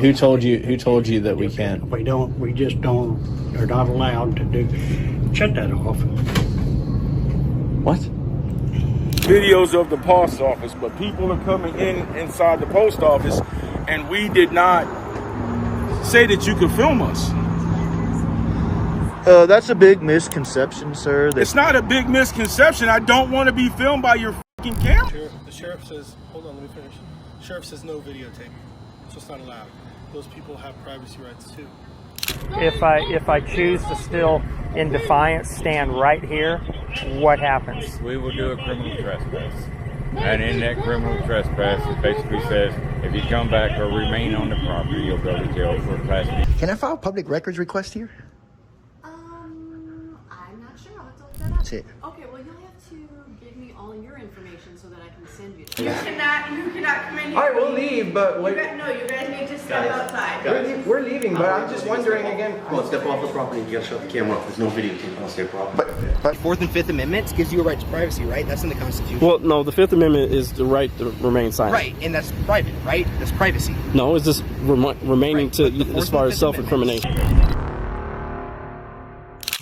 Who told you? Who told you that we can't? We don't. We just don't. They're not allowed to do. Shut that off. What? Videos of the post office, but people are coming inside the post office, and we did not say that you could film us. That's a big misconception, sir. It's not a big misconception. I don't want to be filmed by your fucking camera. The sheriff says, hold on, let me finish. The sheriff says no videotape. It's just not allowed. Those people have privacy rights too. If I choose to still, in defiance, stand right here, what happens? We will do a criminal trespass. And in that criminal trespass, it basically says if you come back or remain on the property, you'll go to jail for a class B. Can I file a public records request here? I'm not sure. I'll have to look that up. That's it. Okay, well, you'll have to give me all your information so that I can send you. You cannot come in here. All right, we'll leave, but No, you guys need to step outside. we're leaving, but I'm just wondering again. Come on, step off the property. You gotta shut the camera off. There's no videotape on state property. But Fourth and Fifth Amendments gives you a right to privacy, right? That's in the Constitution. Well, no, the Fifth Amendment is the right to remain silent. Right, and that's private, right? That's privacy. No, it's just remaining Right, to as far as self-incrimination.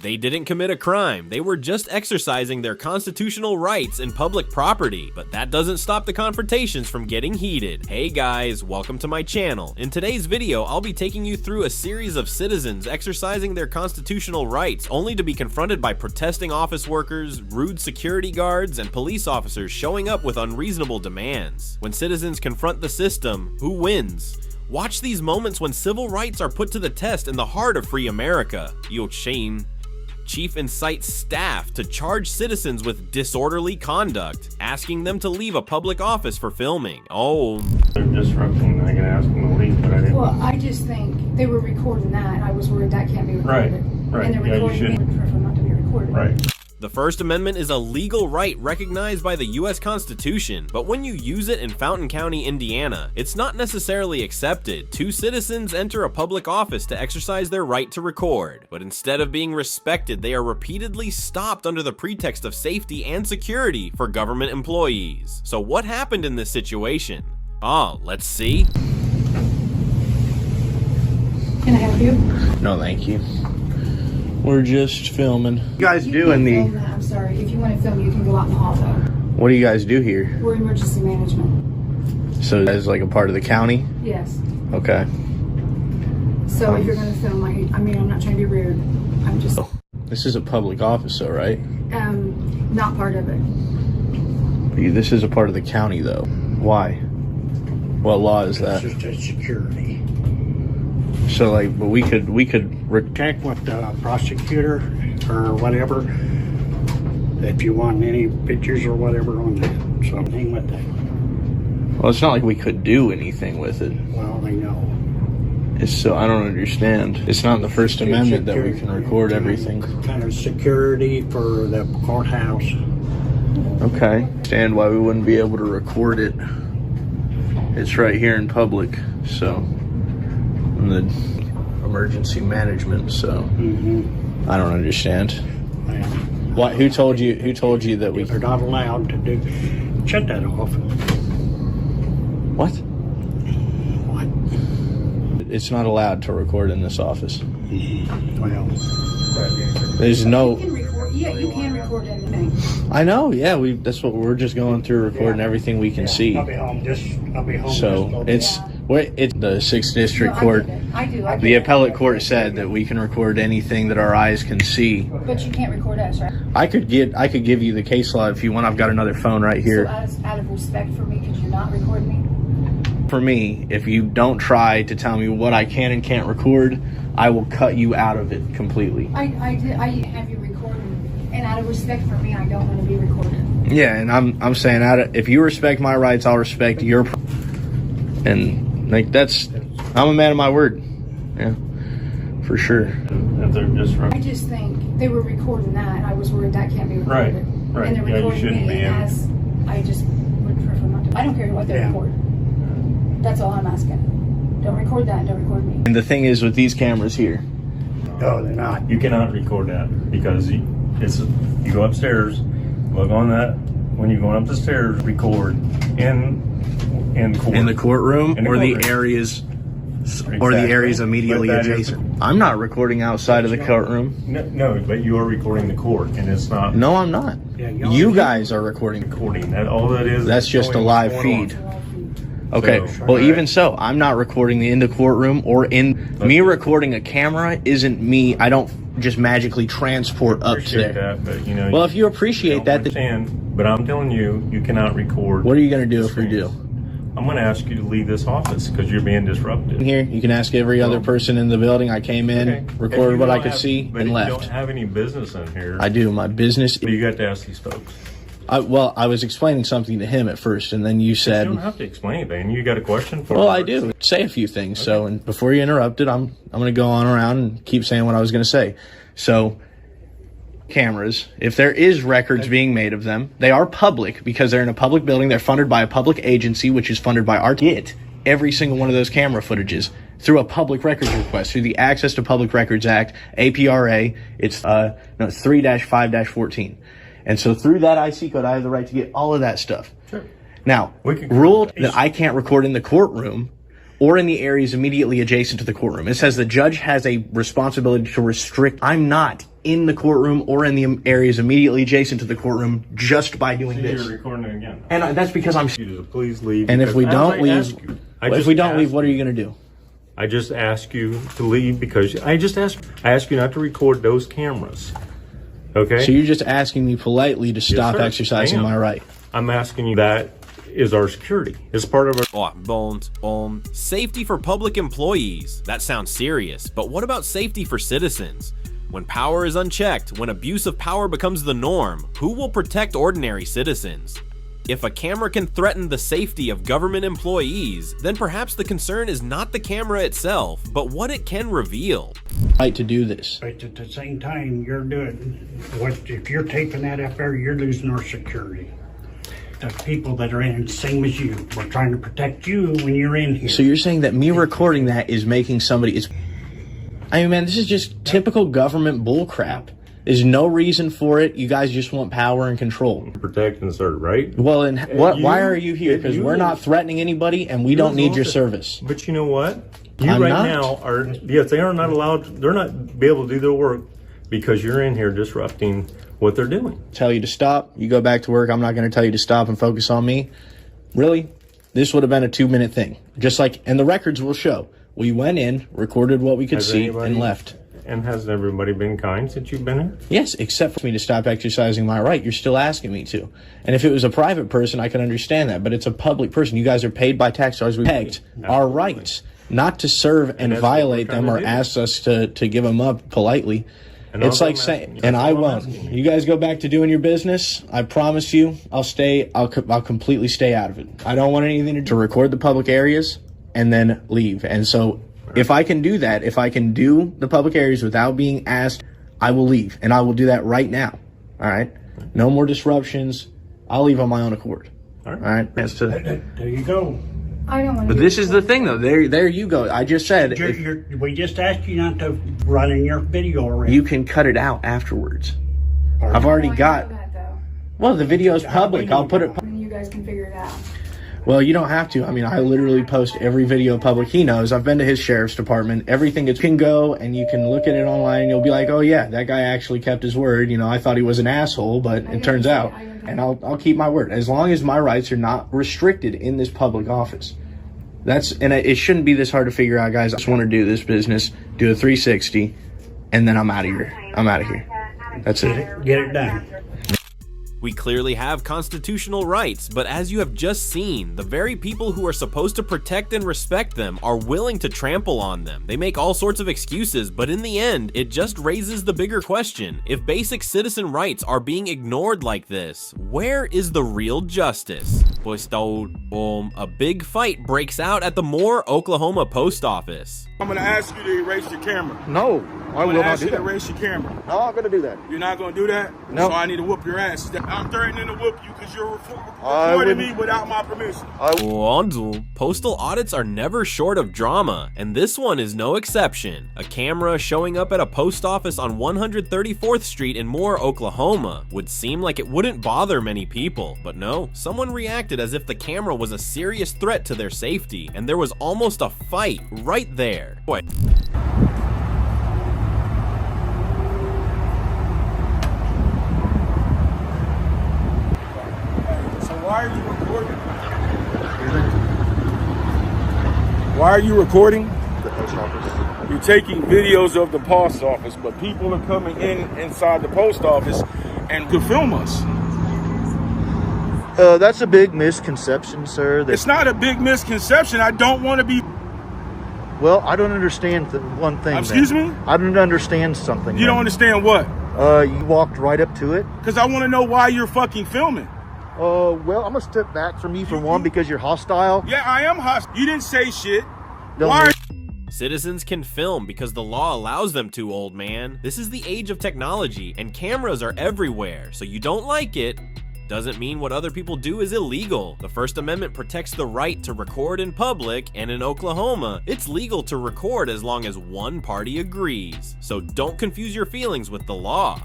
They didn't commit a crime, they were just exercising their constitutional rights in public property, but that doesn't stop the confrontations from getting heated. Hey guys, welcome to my channel. In today's video, I'll be taking you through a series of citizens exercising their constitutional rights only to be confronted by protesting office workers, rude security guards, and police officers showing up with unreasonable demands. When citizens confront the system, who wins? Watch these moments when civil rights are put to the test in the heart of free America. Yo Shane. Chief incites staff to charge citizens with disorderly conduct, asking them to leave a public office for filming. Oh. They're disrupting. I can ask them to leave, but I didn't. Well, I just think they were recording that. I was worried that can't be recorded. Right. And they're recording me. I would prefer not to be recorded. Right. The First Amendment is a legal right recognized by the U.S. Constitution, but when you use it in Fountain County, Indiana, it's not necessarily accepted. Two citizens enter a public office to exercise their right to record, but instead of being respected, they are repeatedly stopped under the pretext of safety and security for government employees. So what happened in this situation? Let's see. Can I help you? No, thank you. We're just filming. You guys doing the? I'm sorry. If you want to film, you can go out in the hall though. What do you guys do here? We're emergency management. So you guys like a part of the county? Yes. Okay. So if you're going to film, I mean, I'm not trying to be rude. I'm just. This is a public office, though, right? Not part of it. This is a part of the county, though. Why? What law is that? It's just a security. So, like, but we could Check with the prosecutor or whatever if you want any pictures or whatever on that. Something with that. Well, it's not like we could do anything with it. Well, they know. I don't understand. It's not in the First Amendment that we can record everything. Kind of security for the courthouse. Okay. Understand why we wouldn't be able to record it. It's right here in public, so in the emergency management. So I don't understand. Well, What? Who told you? Who told you that we? They're not allowed to do. Shut that off. What? What? It's not allowed to record in this office. Well, there's no. You can record. Yeah, you can record anything. I know. Yeah, that's what we're just going through, recording everything we can see. I'll be home. I'll be home. So it's the 6th District Court. I do. The appellate court said that we can record anything that our eyes can see. But you can't record us, right? I could give you the case law if you want. I've got another phone right here. So out of respect for me, could you not record me? For me, if you don't try to tell me what I can and can't record, I will cut you out of it completely. I have you recording, and out of respect for me, I don't want to be recorded. Yeah, and I'm saying if you respect my rights, I'll respect your. And like I'm a man of my word. Yeah, for sure. I just think they were recording that. I was worried that can't be recorded. Right. And they're recording me as I just would prefer not to. I don't care what they record. That's all I'm asking. Don't record that. Don't record me. And the thing is with these cameras here. No, they're not. You cannot record that because you go upstairs, look on that. When you're going up the stairs, record in the court. In the courtroom or courtroom. the areas or the areas immediately adjacent. I'm not recording outside of the courtroom. No, but you are recording the court, and it's not. No, I'm not. Yeah, you guys are recording. That all that is. That's just a live feed. Okay, So, well, even so, I'm not recording in the courtroom or in me recording a camera isn't me. I don't just magically transport up to there. That, but, you know, well, if you appreciate that, but I'm telling you, you cannot record. What are you going to do if we do? I'm going to ask you to leave this office because you're being disrupted. Here, you can ask every other person in the building. I came in, recorded what I could see, and left. You don't have any business in here. I do. My business. You got to ask these folks. Well, I was explaining something to him at first, and then you said... You don't have to explain anything. You got a question for Well, me? I do. Say a few things. Okay. So, and before you interrupted, I'm going to go on around and keep saying what I was going to say. So, cameras, if there is records being made of them, they are public because they're in a public building. They're funded by a public agency, which is funded by our... Get every single one of those camera footages through a public records request, through the Access to Public Records Act, APRA. It's 3-5-14. And so through that IC code, I have the right to get all of that stuff. Sure. Now, ruled that I can't record in the courtroom or in the areas immediately adjacent to the courtroom. It says the judge has a responsibility to restrict. I'm not in the courtroom or in the areas immediately adjacent to the courtroom just by doing this. You're recording it again. And that's because I'm... Please leave. And if we don't leave, what are you going to do? I just ask you to leave because I ask you not to record those cameras. Okay. So you're just asking me politely to stop exercising my right. I'm asking you that is our security. It's part of our... Safety for public employees. That sounds serious, but what about safety for citizens? When power is unchecked, when abuse of power becomes the norm, who will protect ordinary citizens? If a camera can threaten the safety of government employees, then perhaps the concern is not the camera itself, but what it can reveal. Right to do this. But at the same time, you're doing if you're taping that up there, you're losing our security. The people that are in, same as you. We're trying to protect you when you're in here. So you're saying that me recording that is making somebody... I mean, man, this is just typical government bullcrap. There's no reason for it. You guys just want power and control. Protect and serve, right? Well, and why are you here? Because we're not threatening anybody, and we don't need your service. But you know what? You now are... Yes, they are not allowed... They're not be able to do their work because you're in here disrupting what they're doing. Tell you to stop. You go back to work. I'm not going to tell you to stop and focus on me. Really? This would have been a 2-minute thing. Just like... And the records will show. We went in, recorded what we could see, and left. And has everybody been kind since you've been here? Yes, except for me to stop exercising my right. You're still asking me to. And if it was a private person, I can understand that. But it's a public person. You guys are paid by tax dollars. We pegged our rights not to serve and violate them or ask us to give them up politely. And it's like saying, and I won't. You guys go back to doing your business. I promise you, I'll stay. I'll completely stay out of it. I don't want anything to record the public areas and then leave. And so if I can do that, if I can do the public areas without being asked, I will leave. And I will do that right now. All right? No more disruptions. I'll leave on my own accord. All right? There you go. I don't want to. But this is the thing, though. There you go. I just said... we just asked you not to run in your video already. You can cut it out afterwards. I've already got... Well, the video is public. I'll put it... You guys can figure it out. Well, you don't have to. I mean, I literally post every video public. He knows. I've been to his sheriff's department. Everything can go, and you can look at it online, and you'll be like, oh, yeah, that guy actually kept his word. You know, I thought he was an asshole, but it turns out. And I'll keep my word. As long as my rights are not restricted in this public office. And it shouldn't be this hard to figure out, guys. I just want to do this business, do a 360, and then I'm out of here. I'm out of here. That's it. Get it done. We clearly have constitutional rights, but as you have just seen, the very people who are supposed to protect and respect them are willing to trample on them. They make all sorts of excuses, but in the end, it just raises the bigger question. If basic citizen rights are being ignored like this, where is the real justice? A big fight breaks out at the Moore, Oklahoma post office. I'm going to ask you to erase your camera. No, I will not do that. Erase your camera. No, I'm going to do that. You're not going to do that? No. So I need to whoop your ass. I'm threatening to whoop you because you're recording me without my permission. Postal audits are never short of drama, and this one is no exception. A camera showing up at a post office on 134th Street in Moore, Oklahoma would seem like it wouldn't bother many people, but no, someone reacted as if the camera was a serious threat to their safety, and there was almost a fight right there. Boy. Why are you recording? Why are you recording? The post office. You're taking videos of the post office, but people are coming inside the post office and could film us. That's a big misconception, sir. It's not a big misconception. I don't want to be... Well, I don't understand one thing. Excuse me? I don't understand something. You don't understand what? You walked right up to it. Because I want to know why you're fucking filming. Well, I'm gonna step back from you for one because you're hostile. Yeah, I am hostile. You didn't say shit. Citizens can film because the law allows them to, old man. This is the age of technology, and cameras are everywhere, so you don't like it doesn't mean what other people do is illegal. The First Amendment protects the right to record in public, and in Oklahoma, it's legal to record as long as one party agrees. So don't confuse your feelings with the law.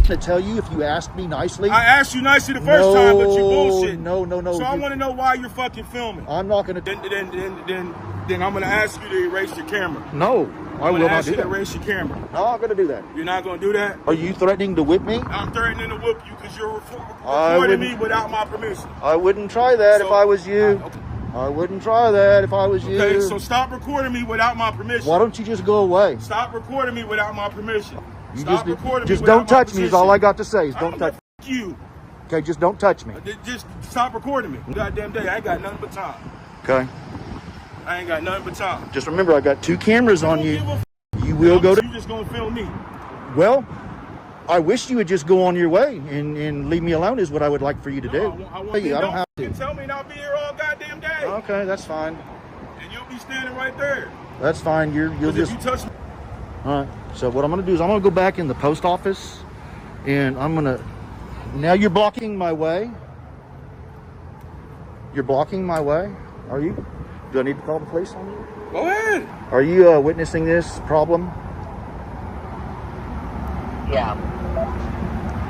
To tell you if you asked me nicely. I asked you nicely the first time, but you bullshit. No. So I want to know why you're fucking filming. I'm not gonna. Then I'm gonna ask you to erase your camera. No, I will not do that. Erase your camera. No, I'm gonna do that. You're not gonna do that? Are you threatening to whip me? I'm threatening to whip you because you're recording me without my permission. I wouldn't try that if I was you. I wouldn't try that if I was you. Okay, so stop recording me without my permission. Why don't you just go away? Stop recording me without my permission. Just don't touch me is all I got to say. Is don't touch you. Okay, just don't touch me. Just stop recording me. Goddamn day, I ain't got nothing but time. Okay. I ain't got nothing but time. Just remember, I got 2 cameras on you. You will go to... You just gonna film me. Well, I wish you would just go on your way and leave me alone is what I would like for you to do. I don't have to. Tell me not be here all goddamn day. Okay, that's fine. And you'll be standing right there. That's fine. You'll just... If you touch me... All right. So what I'm going to do is I'm going to go back in the post office, and I'm going to... Now you're blocking my way. You're blocking my way. Are you? Do I need to call the police on you? Go ahead. Are you witnessing this problem? Yeah.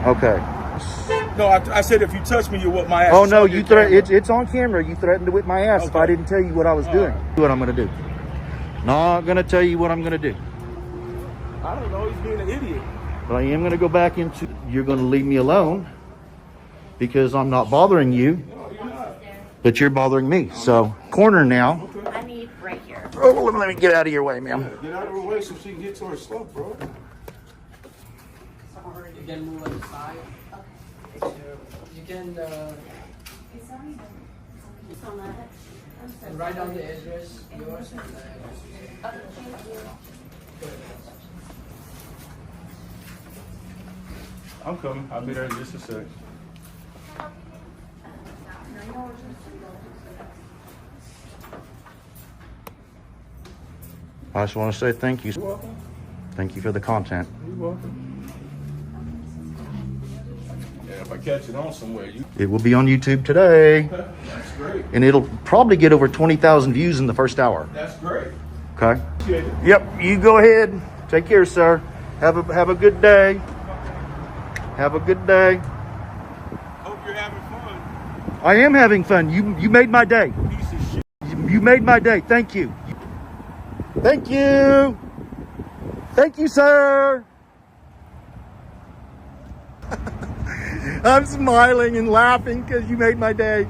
Okay. No, I said if you touch me, you whip my ass. Oh no, it's on camera. You threatened to whip my ass if I didn't tell you what I was doing. What I'm going to do. Not going to tell you what I'm going to do. I don't know, he's being an idiot. But I am going to go back into... You're going to leave me alone because I'm not bothering you. No, you're not. But you're bothering me. So, corner now. I need right here. Oh, let me get out of your way, ma'am. Get out of her way so she can get to her stuff, bro. Sorry, you can move on the side. Okay. You can write down the address, yours, and okay, thank you. I'm coming. I'll be there in just a sec. I just want to say thank you. You're welcome. Thank you for the content. You're welcome. Yeah, if I catch it on somewhere, It will be on YouTube today. That's great. And it'll probably get over 20,000 views in the first hour. That's great. Okay? Yep, you go ahead. Take care, sir. Have a good day. Have a good day. Hope you're having fun. I am having fun. You made my day. Piece of shit. You made my day. Thank you. Thank you. Thank you, sir. I'm smiling and laughing because you made my day.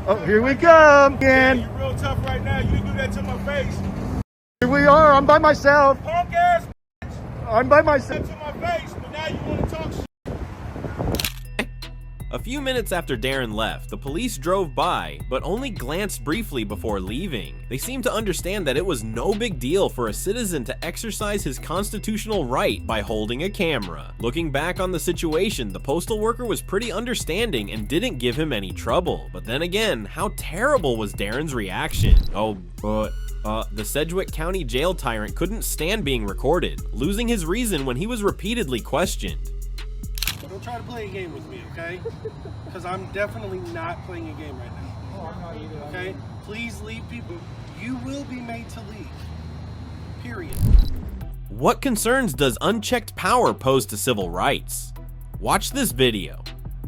Oh, here we come again. You're real tough right now. You didn't do that to my face. Here we are. I'm by myself. Punk ass. I'm by myself. To my face, but now you want to talk shit. A few minutes after Darren left, the police drove by, but only glanced briefly before leaving. They seemed to understand that it was no big deal for a citizen to exercise his constitutional right by holding a camera. Looking back on the situation, the postal worker was pretty understanding and didn't give him any trouble. But then again, how terrible was Darren's reaction? The Sedgwick County jail tyrant couldn't stand being recorded, losing his reason when he was repeatedly questioned. Don't try to play a game with me, okay? Because I'm definitely not playing a game right now. Oh, I'm not either. Okay? Please leave people. You will be made to leave. Period. What concerns does unchecked power pose to civil rights? Watch this video.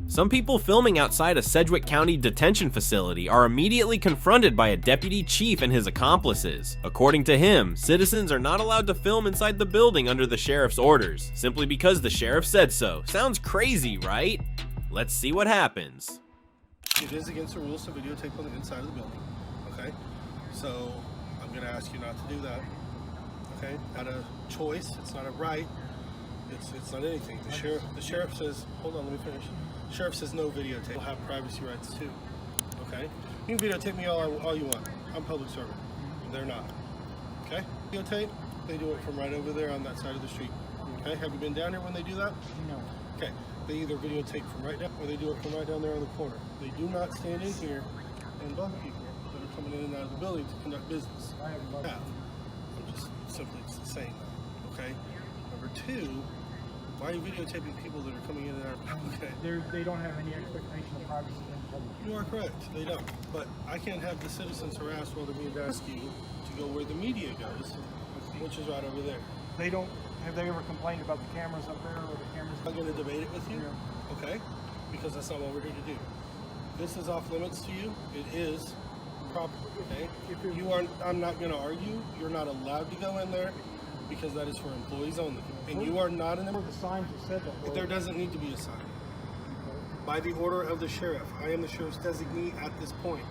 Some people filming outside a Sedgwick County detention facility are immediately confronted by a deputy chief and his accomplices. According to him, citizens are not allowed to film inside the building under the sheriff's orders, simply because the sheriff said so. Sounds crazy, right? Let's see what happens. It is against the rules to videotape on the inside of the building, okay? So I'm going to ask you not to do that, okay? Not a choice, it's not a right, it's not anything. The sheriff says, hold on, let me finish. The sheriff says no videotape. You'll have privacy rights too, okay? You can videotape me all you want. I'm public servant. They're not, okay? Videotape, they do it from right over there on that side of the street, okay? Have you been down here when they do that? No. Okay, they either videotape from right down, or they do it from right down there on the corner. They do not stand in here and bug people that are coming in and out of the building to conduct business. I haven't bugged. I'm just simply saying that, okay? Number two, why are you videotaping people that are coming in and out? Okay. They don't have any expectation of privacy in public. You are correct, they don't. But I can't have the citizens harassed while they're being asked you to go where the media goes, which is right over there. They don't. Have they ever complained about the cameras up there or the cameras? I'm going to debate it with you, okay? Because that's not what we're here to do. This is off limits to you. It is proper, okay? I'm not going to argue. You're not allowed to go in there because that is for employees only. And you are not in there. The signs that said that. There doesn't need to be a sign. By the order of the sheriff. I am the sheriff's designee at this point.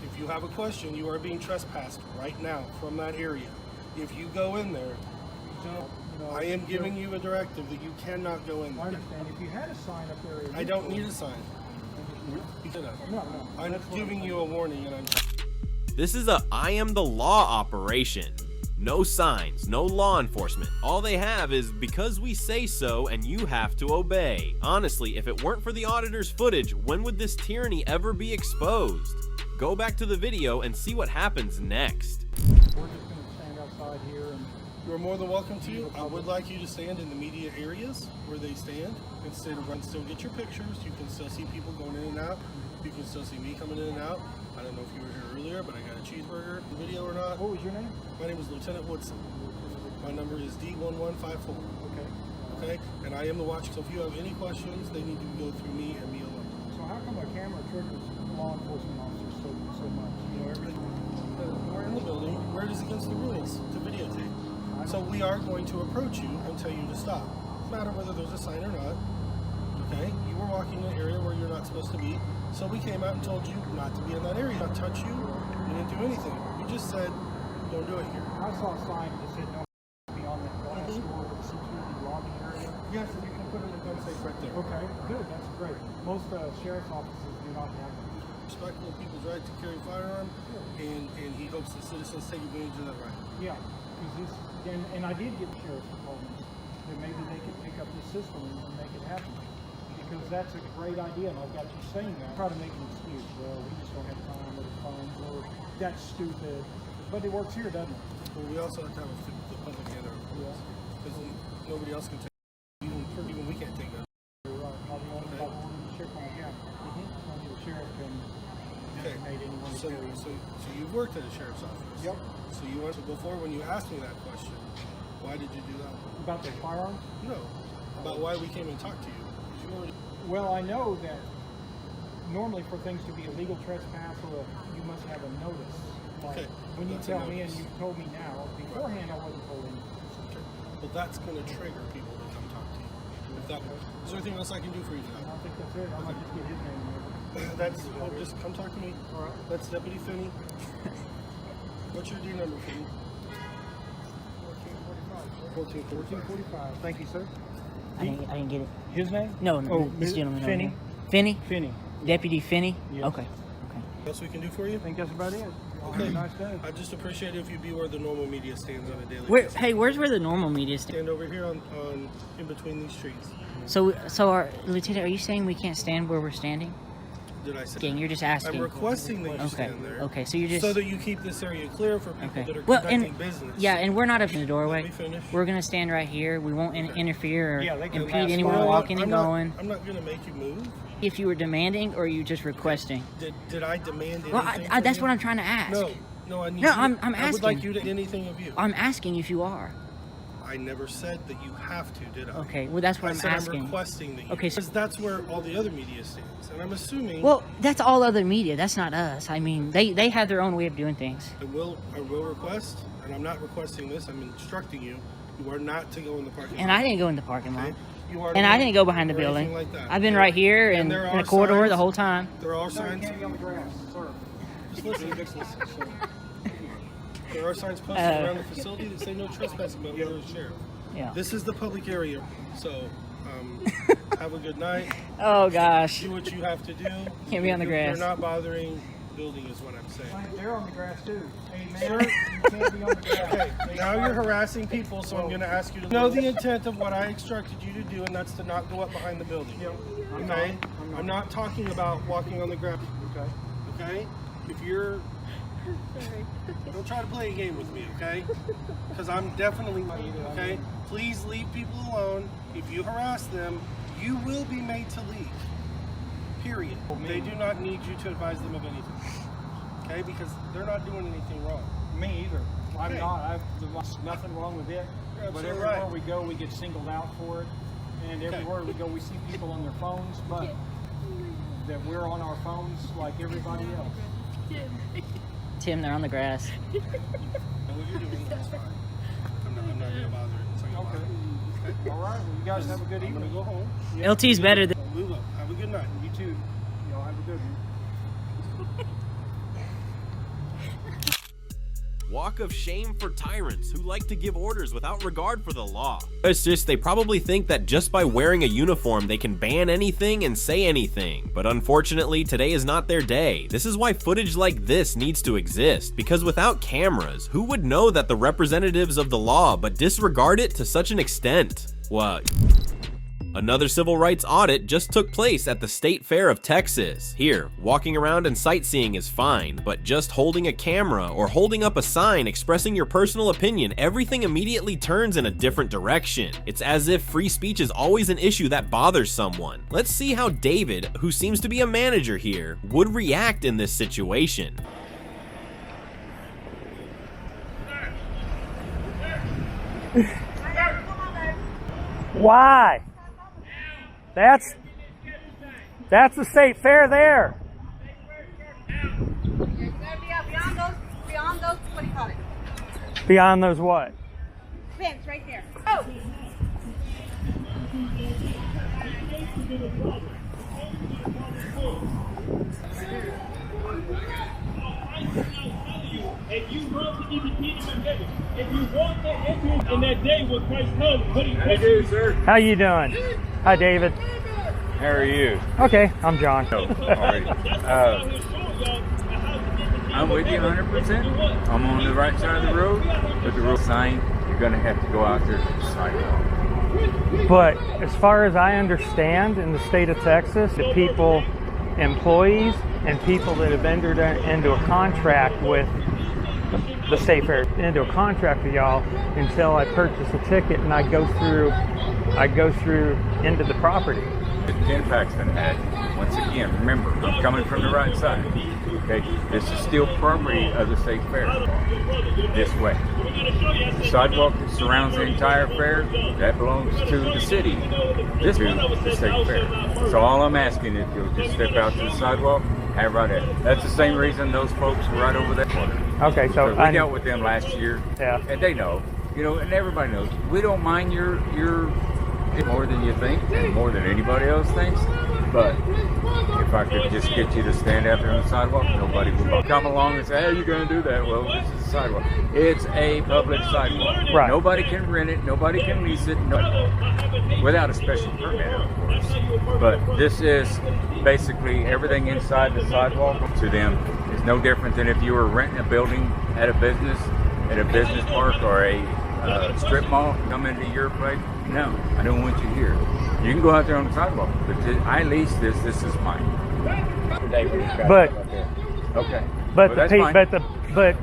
If you have a question, you are being trespassed right now from that area. If you go in there, I am giving you a directive that you cannot go in there. I understand. If you had a sign up there, I don't need a sign. No. I'm giving you a warning, and This is a I am the law operation. No signs, no law enforcement. All they have is because we say so and you have to obey. Honestly, if it weren't for the auditor's footage, when would this tyranny ever be exposed? Go back to the video and see what happens next. We're just going to stand outside here and... You're more than welcome to. I would like you to stand in the media areas where they stand and still get your pictures. You can still see people going in and out. You can still see me coming in and out. I don't know if you were here earlier, but I got a cheeseburger video or not. What was your name? My name is Lieutenant Woodson. My number is D1154. Okay. Okay? And I am the watch, so if you have any questions, they need to go through me and me alone. So how come a camera triggers law enforcement officers so much? You know, everything. We're in the building where it is against the rules to videotape. So we are going to approach you and tell you to stop. No matter whether there's a sign or not. Okay? You were walking in an area where you're not supposed to be. So we came out and told you not to be in that area. Not touch you. We didn't do anything. We just said, don't do it here. I saw a sign that said don't be on the glass door or the security lobby area. Yes, you can put it in gun safe right there. Okay, good. That's great. Most sheriff's offices do not have that. Respectful of people's right to carry a firearm, and he hopes the citizens take advantage of that right. Yeah, because and I did get the sheriff's department that maybe they could pick up this system and make it happen. Because that's a great idea, and I've got you saying that. Try to make an excuse. Well, we just don't have time, or it's fine, or that's stupid. But it works here, doesn't it? Well, we also have to have the public hand our rules. Because nobody else can take it. Even we can't take it. You're right. I'll be only about the sheriff on account. Only the sheriff can designate anyone to carry. So you've worked at a sheriff's office. Yep. So you went before when you asked me that question, why did you do that? About the firearms? No. About why we came and talked to you. Well, I know that normally for things to be a legal trespass, you must have a notice. Like, okay. When you tell me and you told me now, beforehand I wasn't told anything. Okay. Well, that's going to trigger people to come talk to you. Is there anything else I can do for you tonight? I think that's it. I might just get his name. Just come talk to me. All right. That's Deputy Finney. What's your D number, Finney? 1445. Thank you, sir. I didn't get it. His name? No, this gentleman. Finney? Finney? Finney. Deputy Finney? Yes. Okay. What else we can do for you? I think that's about it. Okay. Nice day. I just appreciate it if you be where the normal media stands on a daily basis. Hey, where's where the normal media Stand over here on in between these trees. So, Lieutenant, are you saying we can't stand where we're standing? did I say? Again, you're just asking. I'm requesting that you Okay. stand there. Okay, so you're just so that you keep this area clear for people that are well, conducting and business. yeah, and we're not up in the doorway. Let me finish. We're gonna stand right here. We won't interfere or impede You anyone know what? walking and going. I'm not going to make you move. If you were demanding or you just requesting. Did I demand anything? Well, that's what I'm trying to ask. No, I need No, you. I'm I would asking. like you to anything of you. I'm asking if you are. I never said that you have to, did I? Okay, well that's what I I'm said asking. I'm requesting that you. Okay, because that's where all the other media stands, and I'm assuming. Well, that's all other media. That's not us. I mean, they have their own way of doing things. I will request, and I'm not requesting this. I'm instructing you. You are not to go in the parking lot. And I didn't go in the parking lot. Okay? You are And I didn't go behind the or anything building. like that. I've been right here And in there a are corridor signs- the whole time. There are signs. Can't be on the grass, sir. Just listen. There are signs posted around the facility that say no trespassing, but we're the sheriff. Yeah. This is the public area, so have a good night. Oh gosh. Do what you have to do. Can't be on the grass. You're not bothering building, is what I'm saying. They're on the grass too. Hey, Sir, man, you can't be on the grass. Okay, now you're harassing people, so I'm going to ask you to know the intent of what I instructed you to do, and that's to not go up behind the building. Okay? I'm not talking about walking on the ground. Okay. Okay? If you're... Don't try to play a game with me, okay? Because I'm definitely... Okay? Please leave people alone. If you harass them, you will be made to leave. Period. They do not need you to advise them of anything. Okay? Because they're not doing anything wrong. Me either. I'm Okay. not. There's nothing wrong with it. You're But absolutely everywhere right. we go, we get singled out for it. And everywhere we go, we see people on their phones, but that we're on our phones like everybody else. Tim, they're on the grass. Know what you're doing, that's fine. I'm not going to bother it. It's not gonna bother me. Okay? All right. Well, you guys have a good I'm evening. going to go home. LT's better than... Move up. Have a good night. You too. Y'all have a good one. Walk of shame for tyrants who like to give orders without regard for the law. It's just they probably think that just by wearing a uniform they can ban anything and say anything, but unfortunately today is not their day. This is why footage like this needs to exist, because without cameras, who would know that the representatives of the law but disregard it to such an extent? What? Another civil rights audit just took place at the State Fair of Texas. Here, walking around and sightseeing is fine, but just holding a camera or holding up a sign expressing your personal opinion, everything immediately turns in a different direction. It's as if free speech is always an issue that bothers someone. Let's see how David, who seems to be a manager here, would react in this situation. Why? That's the state fair there. Beyond those, what do you call it? Beyond those what? Fence right there. Oh! If you want to be the kingdom of heaven, if you want to enter in that day where Christ comes, what do you do, sir? How you doing? Hi, David. How are you? Okay, I'm John. I'm with you 100%. I'm on the right side of the road with the road sign. You're going to have to go out there to the sidewalk. But as far as I understand, in the state of Texas, the people, employees, and people that have entered into a contract with the state fair, into a contract with y'all until I purchase a ticket and I go through into the property. Ken Paxton had, once again, remember, I'm coming from the right side. Okay, this is still property of the state fair. This way. The sidewalk that surrounds the entire fair, that belongs to the city. This is the state fair. So all I'm asking is you'll just step out to the sidewalk, have right at it. That's the same reason those folks were right over that corner. Okay, so we dealt with them last year. Yeah. And they know, and everybody knows. We don't mind your more than you think, and more than anybody else thinks. But if I could just get you to stand out there on the sidewalk, nobody will come along and say, "Hey, you're going to do that." Well, this is a sidewalk. It's a public sidewalk. Right. Nobody can rent it. Nobody can lease it. Without a special permit, of course. But this is basically everything inside the sidewalk to them is no different than if you were renting a building at a business park or a strip mall, come into your place. No, I don't want you here. You can go out there on the sidewalk, but I lease this. This is mine. But Okay. but Well, the that's pe- fine. but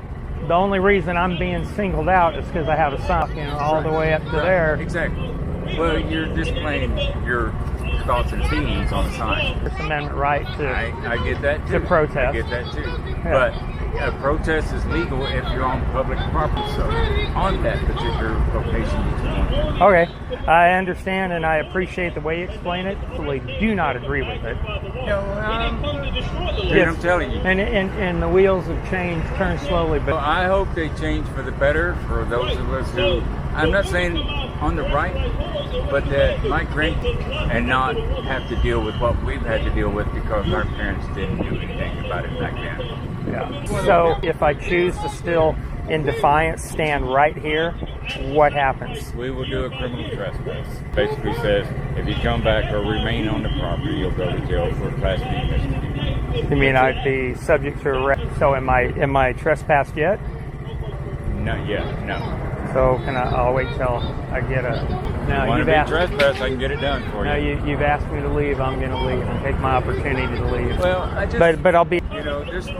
the only reason I'm being singled out is because I have a sign, all the way up to there. Exactly. Well, you're displaying your thoughts and feelings on the sign. First Amendment right to I get that too. to protest. I get that too. Yeah. But a protest is legal if you're on public property. So on that particular location, you can. Okay, I understand and I appreciate the way you explain it. Absolutely do not agree with it. Dude, I'm telling you. And the wheels of change turn slowly, but Well, I hope they change for the better for those of us who, I'm not saying on the right, but that might drink and not have to deal with what we've had to deal with because our parents didn't do anything about it back then. yeah. So if I choose to still, in defiance, stand right here, what happens? We will do a criminal trespass. Basically says if you come back or remain on the property, you'll go to jail for a Class B misdemeanor. You mean I'd be subject to arrest? So am I trespassed yet? Not yet, no. So I'll wait till I get a. Now, you've be asked. trespass, I can get it done for No, you. you've asked me to leave. I'm going to leave and take my opportunity to leave. Well, I just. But I'll be. You know, just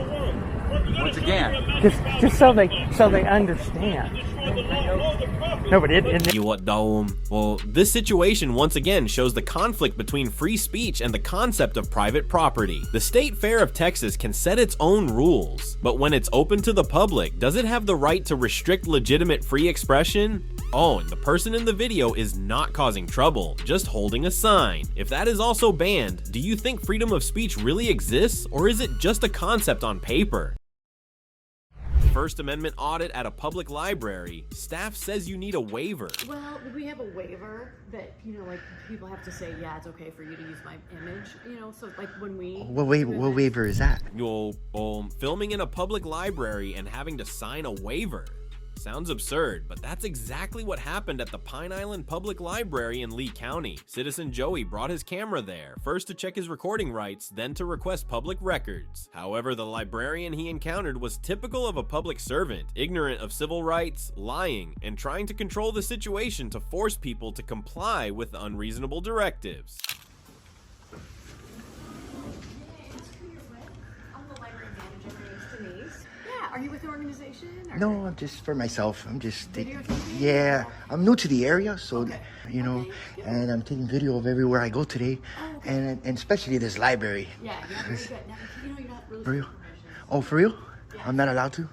once again. Just so they understand. No, but You what, Dome? Well, this situation once again shows the conflict between free speech and the concept of private property. The State Fair of Texas can set its own rules, but when it's open to the public, does it have the right to restrict legitimate free expression? Oh, and the person in the video is not causing trouble, just holding a sign. If that is also banned, do you think freedom of speech really exists, or is it just a concept on paper? First Amendment audit at a public library. Staff says you need a waiver. Well, we have a waiver that, like people have to say, yeah, it's okay for you to use my image, so like when we... What waiver is that? Filming in a public library and having to sign a waiver. Sounds absurd, but that's exactly what happened at the Pine Island Public Library in Lee County. Citizen Joey brought his camera there, first to check his recording rights, then to request public records. However, the librarian he encountered was typical of a public servant, ignorant of civil rights, lying, and trying to control the situation to force people to comply with unreasonable directives. Are you with the organization? Or? No, I'm just for myself. I'm just Videotaping? yeah. I'm new to the area, so Okay. and I'm taking video of everywhere I go today, and especially this library. Yeah, you're really good. Now, you're not really For real? permission. Oh, for real? Yeah. I'm not allowed to.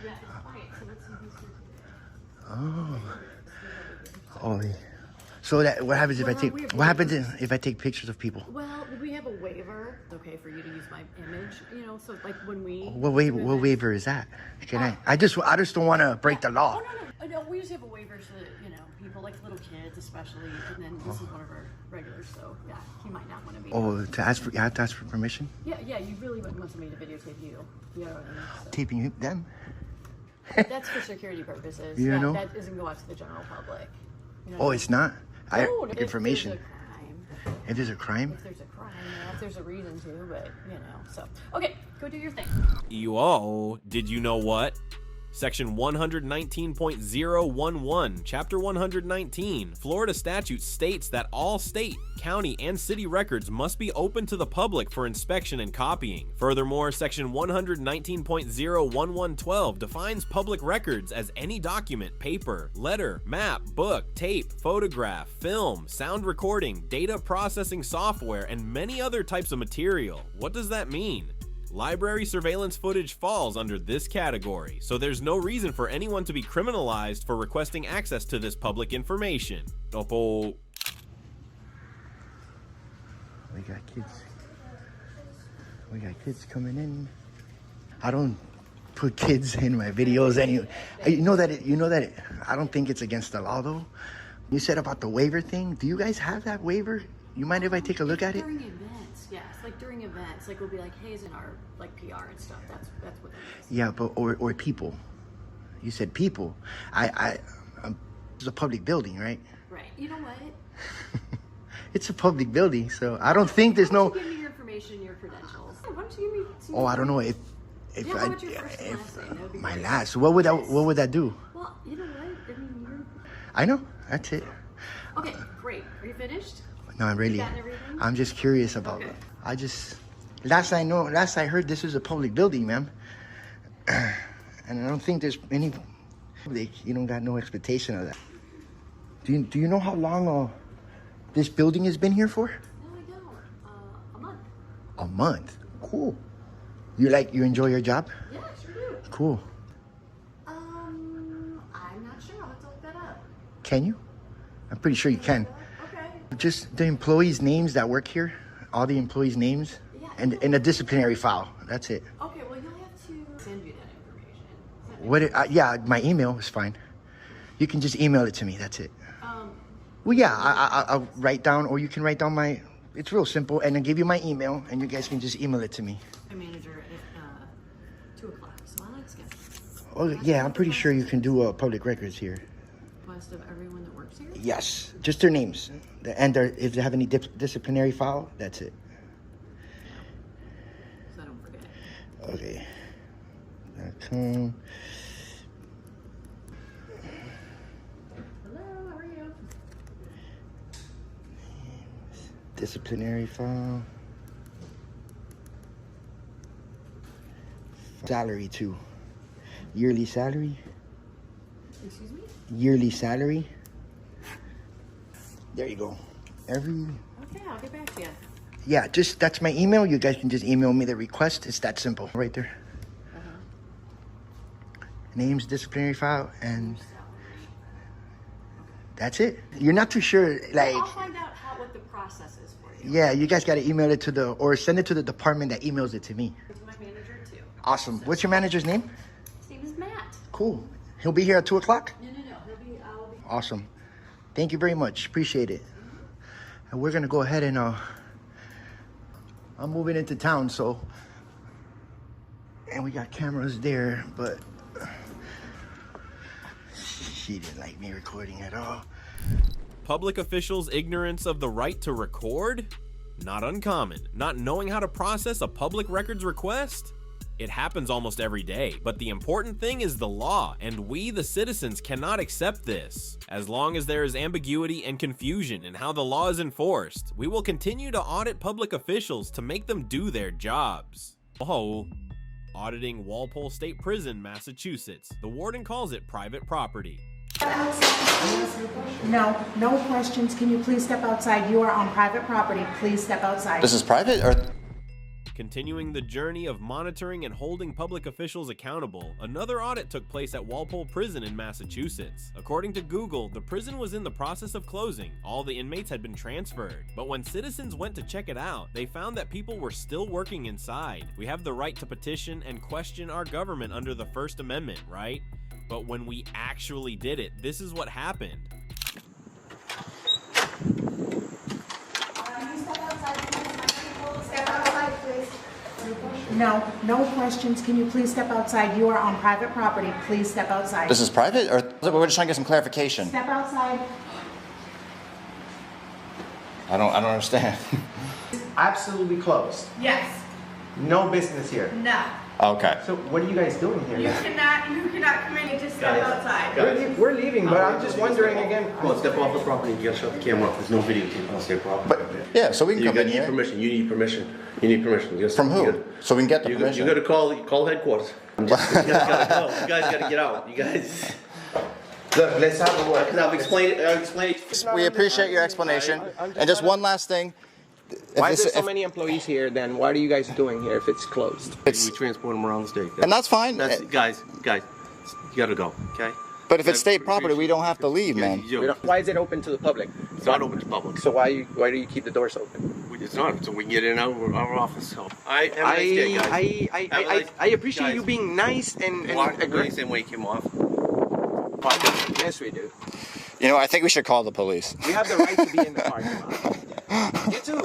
Yeah, it's quiet. So let's see who's here. Oh. Yeah. So what happens if I take pictures of people? Well, we have a waiver. It's okay for you to use my image, so like when we... What waiver is that? I just don't want to break the law. Oh, no, we just have a waiver so that, people like little kids especially, and then this is one of our regulars, so yeah, he might not want to be... Oh, you have to ask for permission? Yeah, you really wouldn't want somebody to videotape you. You know what I mean? So. Taping them? That's for security purposes. That doesn't go out to the general public. It's not? No, information. If there's a crime. If there's a crime? If there's a crime, if there's a reason to, but, so. Okay, go do your thing. Did you know what? Section 119.011, Chapter 119, Florida statute states that all state, county, and city records must be open to the public for inspection and copying. Furthermore, Section 119.01112 defines public records as any document, paper, letter, map, book, tape, photograph, film, sound recording, data processing software, and many other types of material. What does that mean? Library surveillance footage falls under this category, so there's no reason for anyone to be criminalized for requesting access to this public information. We got kids. We got kids coming in. I don't put kids in my videos anyway. You know that I don't think it's against the law though. You said about the waiver thing. Do you guys have that waiver? You mind if I take a look at it? During events, yes. Like during events, like we'll be like, hey, it's in our PR and stuff. That's what that is. Yeah, but or people. You said people. It's a public building, right? Right. You know what? It's a public building, so I don't think there's no. Why don't you give me your information, your credentials? Why don't you give me? Oh, I don't know if how about your first and last name? That would be my great. last. What would that do? Well, you know what? I mean, you're. I know. That's it. Okay, great. Are you finished? No, I'm really. You gotten everything? I'm just curious about Okay. it. I just Last I heard, this is a public building, ma'am. And I don't think there's any public. You don't got no expectation of that. Do you know how long this building has been here for? No, I don't. A month. A month. Cool. You enjoy your job? Yeah, sure do. Cool. I'm not sure. I'll have to look that up. Can you? I'm pretty sure you can. Okay. Just the employees' names that work here, all the employees' names, and a disciplinary file. That's it. Okay, well, you'll have to send you that information. Yeah, my email is fine. You can just email it to me. That's it. Well, yeah, I'll write down, or you can write down it's real simple, and I'll give you my email, and you guys can just email it to me. My manager at 2 o'clock, so I like schedule. Oh, yeah, I'm pretty sure you can do public records here. List of everyone that works here? Yes, just their names. And if they have any disciplinary file, that's it. So I don't forget. Okay. Hello, how are you? Disciplinary file. Salary too. Yearly salary. Excuse me? Yearly salary. There you go. Okay, I'll get back to you. Yeah, that's my email. You guys can just email me the request. It's that simple, right there. Names, disciplinary file, and that's it. You're not too sure, like. I'll find out what the process is for you. Yeah, you guys got to email it or send it to the department that emails it to me. To my manager too. Awesome. What's your manager's name? His name is Matt. Cool. He'll be here at 2 o'clock? No. I'll be. Awesome. Thank you very much. Appreciate it. And we're going to go ahead and, I'm moving into town, and we got cameras there, but she didn't like me recording at all. Public officials' ignorance of the right to record? Not uncommon. Not knowing how to process a public records request? It happens almost every day, but the important thing is the law, and we, the citizens, cannot accept this. As long as there is ambiguity and confusion in how the law is enforced, we will continue to audit public officials to make them do their jobs. Oh, auditing Walpole State Prison, Massachusetts. The warden calls it private property. No questions. Can you please step outside? You are on private property. Please step outside. This is private, or? Continuing the journey of monitoring and holding public officials accountable, another audit took place at Walpole Prison in Massachusetts. According to Google, the prison was in the process of closing. All the inmates had been transferred. But when citizens went to check it out, they found that people were still working inside. We have the right to petition and question our government under the First Amendment, right? But when we actually did it, this is what happened. Step outside, please. No questions. Can you please step outside? You are on private property. Please step outside. This is private, or we're just trying to get some clarification? Step outside. I don't understand. Absolutely closed. Yes. No business here. No. Okay. So what are you guys doing here? You cannot come in and just step outside. We're leaving, but I'm just wondering again. Come on, step off the property. You gotta shut the camera off. There's no videotape on state property. But yeah, so we can come in You here. need permission. You need permission. You need permission. From who? So we can get the permission. You gotta call headquarters. You guys gotta go. You guys gotta get out. You guys. Look, let's have a word. I'll explain it. We appreciate your explanation. And just one last thing. Why is there so many employees here then? What are you guys doing here if it's closed? We transport them around the state. And that's fine. Guys, you gotta go, okay? But if it's state property, we don't have to leave, man. Why is it open to the public? It's not open to public. So why do you keep the doors open? It's not, so we can get in and out of our office. So I appreciate you being nice and aggressive. And wake him off. Yes, we do. You know, I think we should call the police. We have the right to be in the parking lot. You too.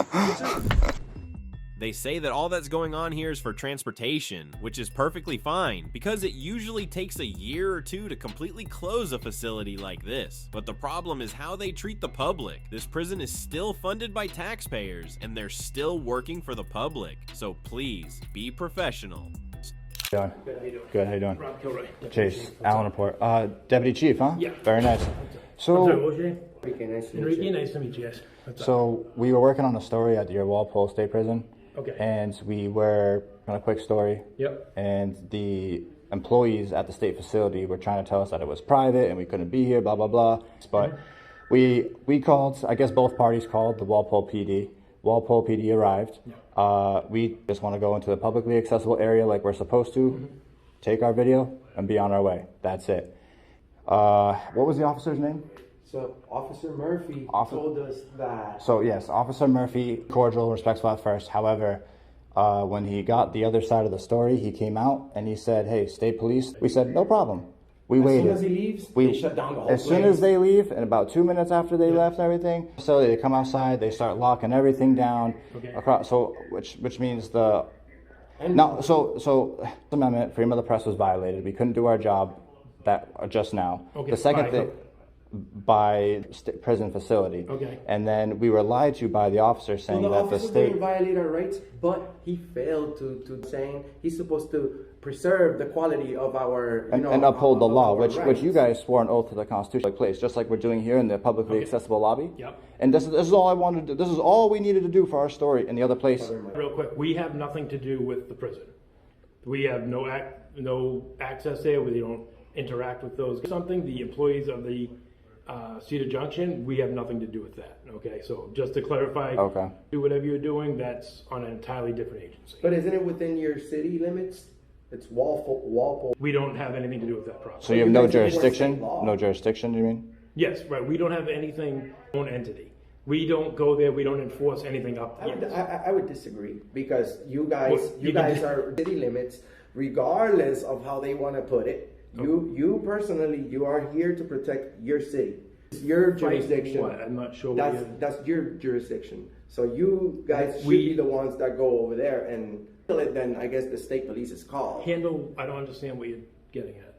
They say that all that's going on here is for transportation, which is perfectly fine, because it usually takes a year or two to completely close a facility like this. But the problem is how they treat the public. This prison is still funded by taxpayers, and they're still working for the public. So please, be professional. Good, how you doing? Rob Kilroy. Chase, Allen Report. Deputy Chief, huh? Yeah. Very nice. So, Enrique, nice to meet you. Yes. So we were working on a story at your Walpole State Prison, Okay. And we were on a quick story. Yep. And the employees at the state facility were trying to tell us that it was private and we couldn't be here, blah, blah, blah. But we called, I guess both parties called the Walpole PD. Walpole PD arrived. We just want to go into the publicly accessible area like we're supposed to, take our video, and be on our way. That's it. What was the officer's name? So Officer Murphy told us that. So yes, Officer Murphy, cordial, respectful at first. However, when he got the other side of the story, he came out and he said, "Hey, state police." We said, "No problem." We waited. As soon as he leaves, they shut down the whole place. As soon as they leave, and about 2 minutes after they left and everything, so they come outside, they start locking everything down. Across, so which means the amendment, freedom of the press was violated. We couldn't do our job just now. The second thing, by prison facility. And then we were lied to by the officer saying that the state didn't violate our rights, but he failed to saying he's supposed to preserve the quality of our and uphold the law, which you guys swore an oath to the Constitution place, just like we're doing here in the publicly accessible lobby. And this is all I wanted to do. This is all we needed to do for our story in the other place. Real quick, we have nothing to do with the prison. We have no access there. We don't interact with those. Something the employees of the Cedar Junction, we have nothing to do with that. Okay, so just to clarify, do whatever you're doing, that's on an entirely different agency. But isn't it within your city limits? It's Walpole. We don't have anything to do with that process. So you have no jurisdiction? No jurisdiction, you mean? Yes, right. We don't have anything, own entity. We don't go there. We don't enforce anything up. I would disagree, because you guys are city limits, regardless of how they want to put it. You personally, you are here to protect your city. It's your jurisdiction. What? I'm not sure. That's your jurisdiction. So you guys should be the ones that go over there and handle it. Then I guess the state police is called. Handle. I don't understand what you're getting at.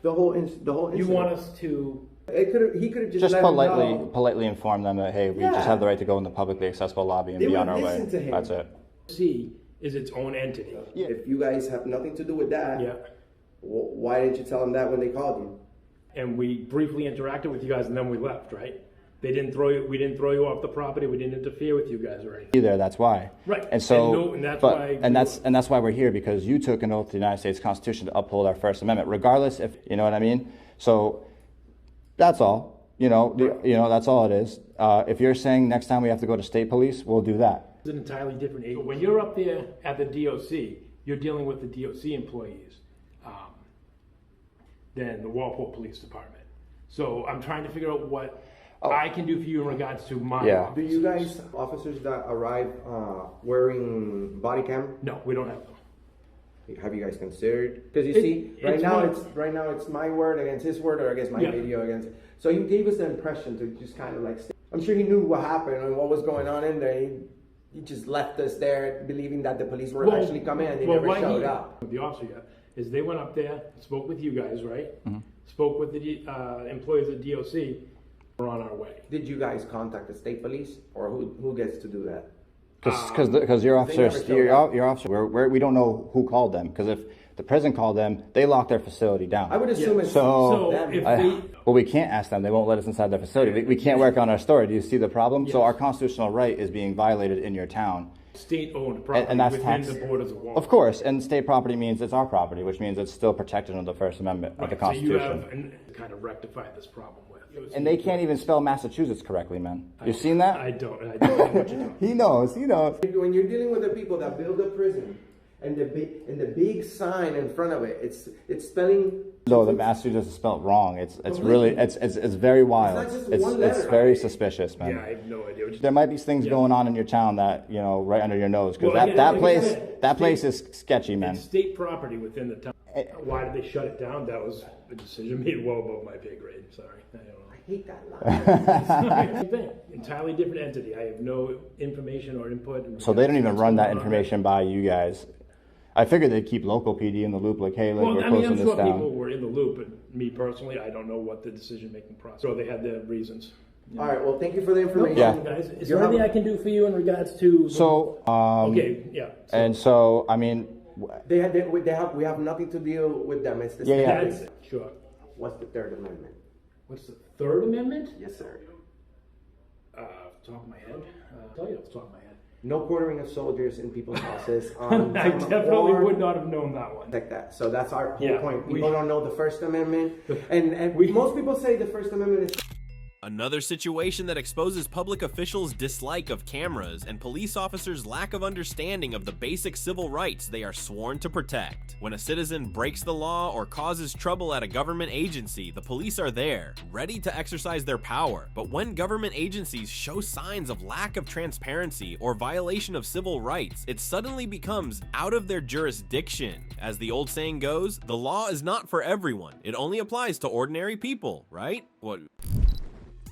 The whole incident. You want us to? He could have just let politely inform them that, hey, we just have the right to go in the publicly accessible lobby and be on our way. That's it. C is its own entity. Yeah. If you guys have nothing to do with that, why didn't you tell them that when they called you? And we briefly interacted with you guys, and then we left, right? We didn't throw you off the property. We didn't interfere with you guys or anything. Either, that's why. Right. And so, that's why we're here, because you took an oath to the United States Constitution to uphold our First Amendment, regardless if you know what I mean. So that's all. That's all it is. If you're saying next time we have to go to state police, we'll do that. It's an entirely different agency. When you're up there at the DOC, you're dealing with the DOC employees than the Walpole Police Department. So I'm trying to figure out what I can do for you in regards to my office. Do you guys, officers that arrive wearing body cam? No, we don't have them. Have you guys considered? Because you see, right now it's my word against his word, or against my video against. So you gave us the impression to just kind of like. I'm sure he knew what happened and what was going on in there. He just left us there, believing that the police were actually coming, and they never showed up. The officer is they went up there, spoke with you guys, right? Spoke with the employees of DOC. We're on our way. Did you guys contact the state police, or who gets to do that? Because your officers, we don't know who called them. Because if the prison called them, they locked their facility down. I would assume it's them. Well, we can't ask them. They won't let us inside their facility. We can't work on our story. Do you see the problem? Yes. So our constitutional right is being violated in your town. State-owned property and that's within the borders of Walpole. Of course, and state property means it's our property, which means it's still protected under the First Amendment of the Constitution. So you have kind of rectified this problem with. And they can't even spell Massachusetts correctly, man. You've seen that? I don't know what you're doing. He knows. When you're dealing with the people that build a prison, and the big sign in front of it, it's spelling. No, the Massachusetts is spelled wrong. It's very wild. It's very suspicious, man. Yeah, I have no idea. There might be things going on in your town that right under your nose, because that place is sketchy, man. It's state property within the town. Why did they shut it down? That was a decision made well above my pay grade. Sorry, I don't know. I hate that line. Same thing. Entirely different entity. I have no information or input. So they don't even run that information by you guys. I figured they'd keep local PD in the loop, like, hey, we're closing this down. I'm sure people were in the loop, but me personally, I don't know what the decision-making process. So they had their reasons. All right. Well, thank you for the information. No problem, guys. Is there anything I can do for you in regards to? And so I mean, we have nothing to deal with them. It's the state. Sure. What's the Third Amendment? What's the Third Amendment? Yes, sir. Off the top of my head, I'll tell you off the top of my head. No quartering of soldiers in people's houses. I I definitely would not have known that one. Like that. So that's our whole Yeah, point. People don't know the First Amendment. And most people say the First Amendment is... Another situation that exposes public officials' dislike of cameras and police officers' lack of understanding of the basic civil rights they are sworn to protect. When a citizen breaks the law or causes trouble at a government agency, the police are there, ready to exercise their power. But when government agencies show signs of lack of transparency or violation of civil rights, it suddenly becomes out of their jurisdiction. As the old saying goes, the law is not for everyone. It only applies to ordinary people, right? What?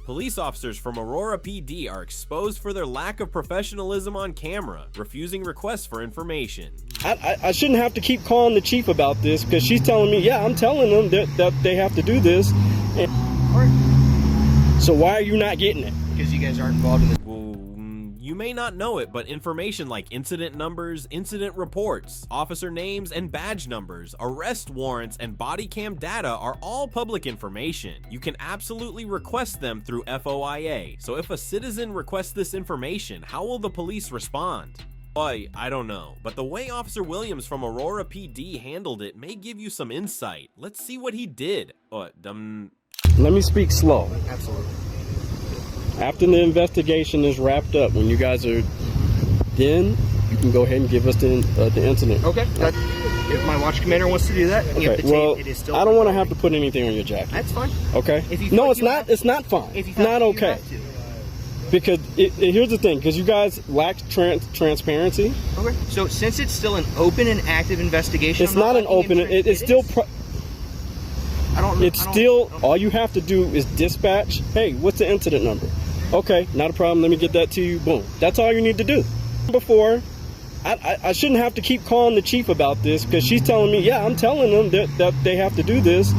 Police officers from Aurora PD are exposed for their lack of professionalism on camera, refusing requests for information. I shouldn't have to keep calling the chief about this because she's telling me, yeah, I'm telling them that they have to do this. So why are you not getting it? Because you guys aren't involved in this. You may not know it, but information like incident numbers, incident reports, officer names and badge numbers, arrest warrants, and body cam data are all public information. You can absolutely request them through FOIA. So if a citizen requests this information, how will the police respond? I don't know, but the way Officer Williams from Aurora PD handled it may give you some insight. Let's see what he did. Let me speak slow. Absolutely. After the investigation is wrapped up, when you guys are then, you can go ahead and give us the incident. Okay. If my watch commander wants to do that, and you have the well, tape, it is still I don't want to have to put anything on your jacket. That's fine. Okay. If you no, feel it's not. It's not fine. If you It's not you okay. have to. Because here's the thing, because you guys lack transparency. Okay. So since it's still an open and active investigation, It's not an open. It's still. It's still. All you have to do is dispatch. Hey, what's the incident number? Okay, not a problem. Let me get that to you. Boom. That's all you need to do. Before, I shouldn't have to keep calling the chief about this because she's telling me, yeah, I'm telling them that they have to do this.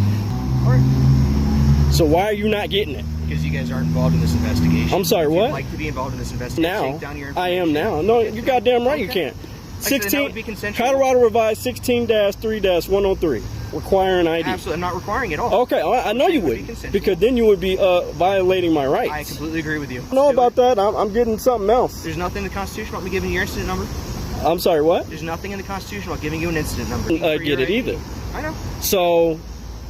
So why are you not getting it? Because you guys aren't involved in this investigation. I'm sorry, if what? You'd like to be involved in this investigation. Now, Take down your I am now. No, you're goddamn right you can't. Like I said, that would be consensual. Colorado Revised 16-3-103, requiring ID. Absolutely, I'm not requiring it all. Okay, I know you would, because then you would be violating my rights. I completely agree with you. I know about that. I'm getting something else. There's nothing in the Constitution about me giving you your incident number. I'm sorry, what? There's nothing in the Constitution about giving you an incident number. Get it either. I know. So,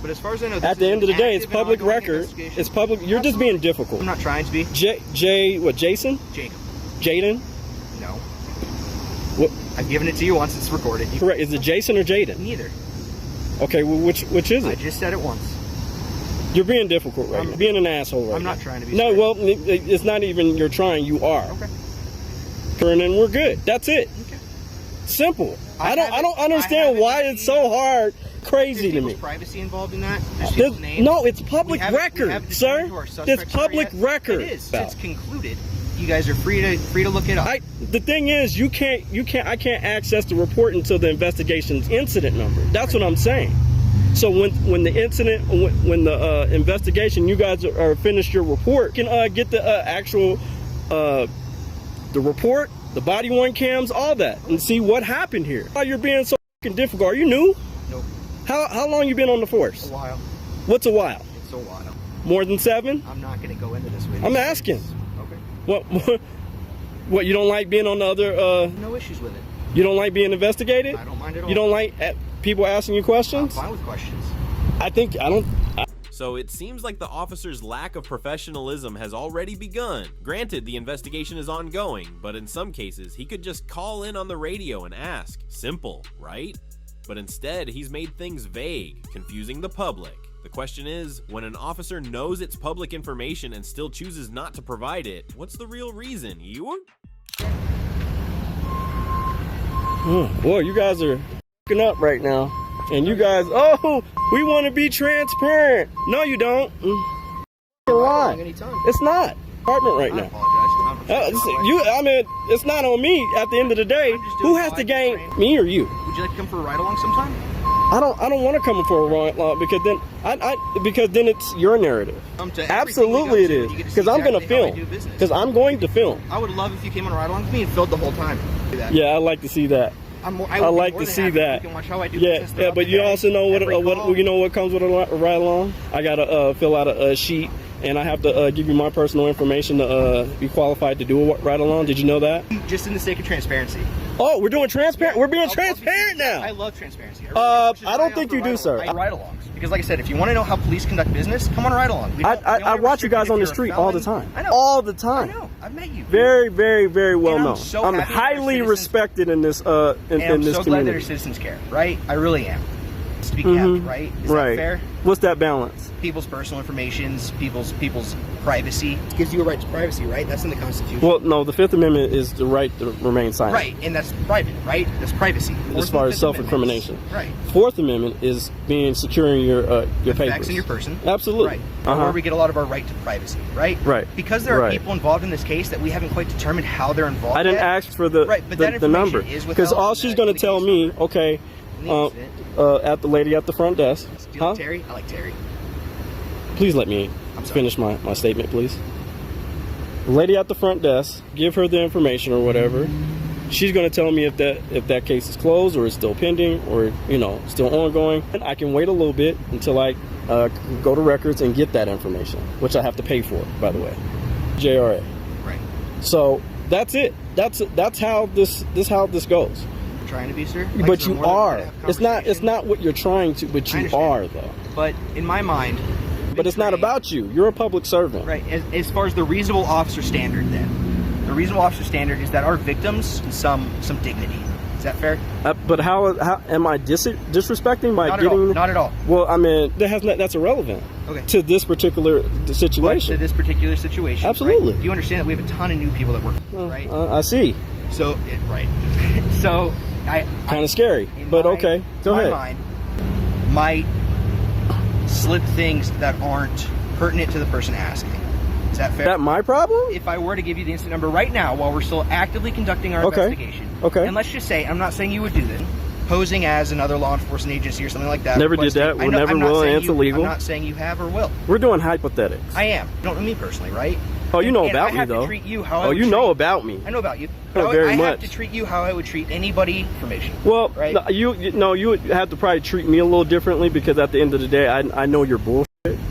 but as far as I know, at the end of the day, it's public record. It's public. You're just being difficult. I'm not trying to be. Jason? Jacob. Jaden? No. What? I've given it to you once. It's recorded. Correct. Is it Jason or Jaden? Neither. Okay, well, which is it? I just said it once. You're being difficult right now. You're being an asshole right I'm now. not trying to be. No, well, it's not even you're trying. You are. Okay. And then we're good. That's it. Okay. Simple. I don't understand why it's so hard. Crazy to me. There's privacy involved in that. No, it's public record, sir. It's public record. It is. It's concluded. You guys are free to look it up. The thing is, I can't access the report until the investigation's incident number. That's what I'm saying. So when the incident, when the investigation, you guys are finished your report, you can get the actual the report, the body worn cams, all that, and see what happened here. Why you're being so fucking difficult? Are you new? Nope. How long you been on the force? A while. What's a while? It's a while. More than 7? I'm not going to go into this with you. I'm asking. Okay. What, you don't like being on the other... No issues with it. You don't like being investigated? I don't mind at all. You don't like people asking you questions? I'm fine with questions. I don't... So it seems like the officer's lack of professionalism has already begun. Granted, the investigation is ongoing, but in some cases, he could just call in on the radio and ask. Simple, right? But instead, he's made things vague, confusing the public. The question is, when an officer knows it's public information and still chooses not to provide it, what's the real reason? Boy, you guys are f***ing up right now. And you guys, we want to be transparent. No, you don't. Lie. It's not. Department right now. It's not on me. At the end of the day, who has to gain, me or you? Would you like to come for a ride along sometime? I don't want to come for a ride along because then it's your narrative. Absolutely it is. Because I'm going to film. Because I'm going to film. I would love if you came on a ride along with me and filmed the whole time. Yeah, I'd like to see that. I like to see that. You can watch how I do business but you also know what comes with a ride along. I gotta fill out a sheet and I have to give you my personal information to be qualified to do a ride-along. Did you know that? Just in the sake of transparency. Oh, we're doing transparent. We're being transparent now. I love transparency. I don't think you do, sir. Ride-alongs. Because like I said, if you want to know how police conduct business, come on a ride-along. I watch you guys on the street all the time. I know. All the time. I know. I've met you. Very, very, very well known. So I'm highly respected in this in this so glad that community. our citizens care, right? I really am. It's to be kept, right? Is that fair? What's that balance? People's personal informations, people's privacy. It gives you a right to privacy, right? That's in the Constitution. Well, no, the Fifth Amendment is the right to remain silent. Right, and that's private, right? That's privacy. As far as self-incrimination. Right. Fourth Amendment is securing your papers. Facts in your person. Absolutely. Right. Where we get a lot of our right to privacy, right? Right. Because there are people involved in this case that we haven't quite determined how they're involved. I didn't ask for the number. Because all she's going to tell me, okay, at the lady at the front desk. Do you like Terry? I like Terry. Please let me finish my statement, please. The lady at the front desk, give her the information or whatever. She's going to tell me if that case is closed or is still pending or still ongoing. And I can wait a little bit until I go to records and get that information, which I have to pay for, by the way. JRA. Right. So that's it. That's how this goes. Trying to be, sir. But you are. It's not what you're trying to. But you are, though. But in my mind. But it's not about you. You're a public servant. Right. As far as the reasonable officer standard, then, the reasonable officer standard is that our victims some dignity. Is that fair? But how am I disrespecting by getting? Not at all. Well, I mean, that's irrelevant. Okay. To this particular situation. To this particular situation. Absolutely. Right? You understand that we have a ton of new people that work, right? I see. So right. So kind of scary, but okay. Go ahead. My mind might slip things that aren't pertinent to the person asking. Is that fair? Is that my problem? If I were to give you the incident number right now while we're still actively conducting our investigation. Okay. And let's just say, I'm not saying you would do this, posing as another law enforcement agency or something like that. Never did that. We'll never will, and it's illegal. I'm not saying you have or will. We're doing hypothetics. I am. You don't know me personally, right? Oh, you know about me, though. To treat you how you know about me. I know about you. Oh, very much. I have to treat you how I would treat anybody information. Well, right? you would have to probably treat me a little differently because at the end of the day, I know you're bullshit.